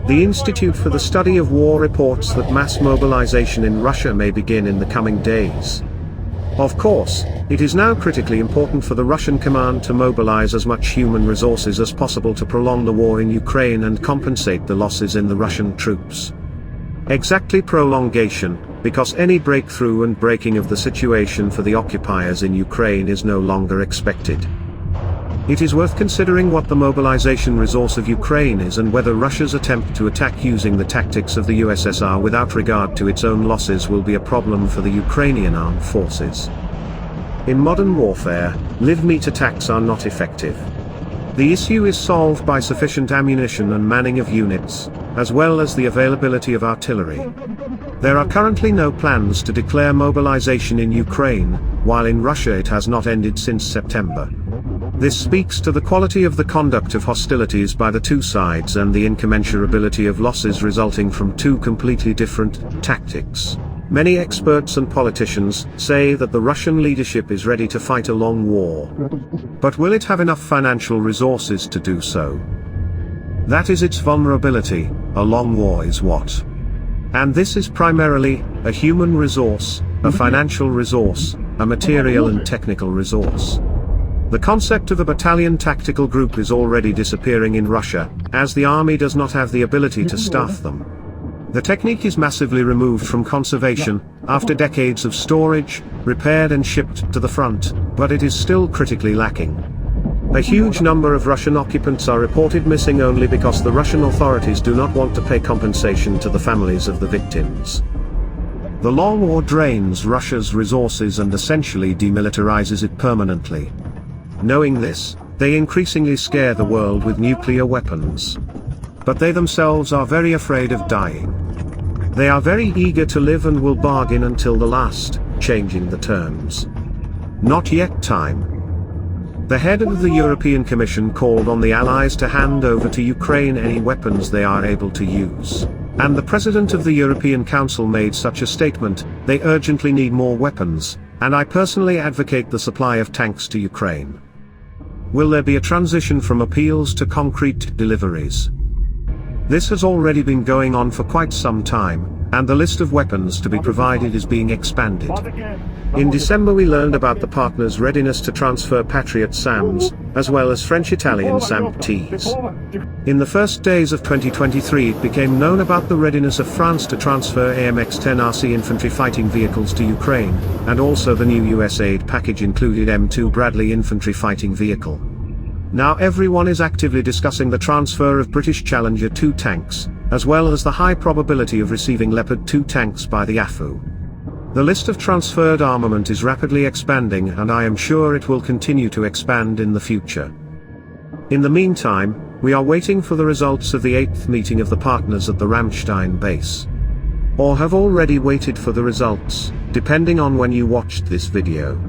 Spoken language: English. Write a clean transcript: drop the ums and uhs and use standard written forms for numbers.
The Institute for the Study of War reports that mass mobilization in Russia may begin in the coming days. Of course, it is now critically important for the Russian command to mobilize as much human resources as possible to prolong the war in Ukraine and compensate the losses in the Russian troops. Exactly prolongation, because any breakthrough and breaking of the situation for the occupiers in Ukraine is no longer expected. It is worth considering what the mobilization resource of Ukraine is and whether Russia's attempt to attack using the tactics of the USSR without regard to its own losses will be a problem for the Ukrainian armed forces. In modern warfare, live-meat attacks are not effective. The issue is solved by sufficient ammunition and manning of units, as well as the availability of artillery. There are currently no plans to declare mobilization in Ukraine, while in Russia it has not ended since September. This speaks to the quality of the conduct of hostilities by the two sides and the incommensurability of losses resulting from two completely different tactics. Many experts and politicians say that the Russian leadership is ready to fight a long war. But will it have enough financial resources to do so? That is its vulnerability. A long war is what? And this is primarily a human resource, a financial resource, a material and technical resource. The concept of a battalion tactical group is already disappearing in Russia, as the army does not have the ability to staff them. The technique is massively removed from conservation, after decades of storage, repaired and shipped to the front, but it is still critically lacking. A huge number of Russian occupants are reported missing only because the Russian authorities do not want to pay compensation to the families of the victims. The long war drains Russia's resources and essentially demilitarizes it permanently. Knowing this, they increasingly scare the world with nuclear weapons. But they themselves are very afraid of dying. They are very eager to live and will bargain until the last, changing the terms. Not yet time. The head of the European Commission called on the Allies to hand over to Ukraine any weapons they are able to use. And the President of the European Council made such a statement: they urgently need more weapons, and I personally advocate the supply of tanks to Ukraine. Will there be a transition from appeals to concrete deliveries? This has already been going on for quite some time, and the list of weapons to be provided is being expanded. In December we learned about the partners' readiness to transfer Patriot SAMs, as well as French-Italian SAMP-Ts. In the first days of 2023 it became known about the readiness of France to transfer AMX-10RC infantry fighting vehicles to Ukraine, and also the new US aid package included M2 Bradley infantry fighting vehicle. Now everyone is actively discussing the transfer of British Challenger 2 tanks, as well as the high probability of receiving Leopard 2 tanks by the AFU. The list of transferred armament is rapidly expanding, and I am sure it will continue to expand in the future. In the meantime, we are waiting for the results of the 8th meeting of the partners at the Ramstein base. Or have already waited for the results, depending on when you watched this video.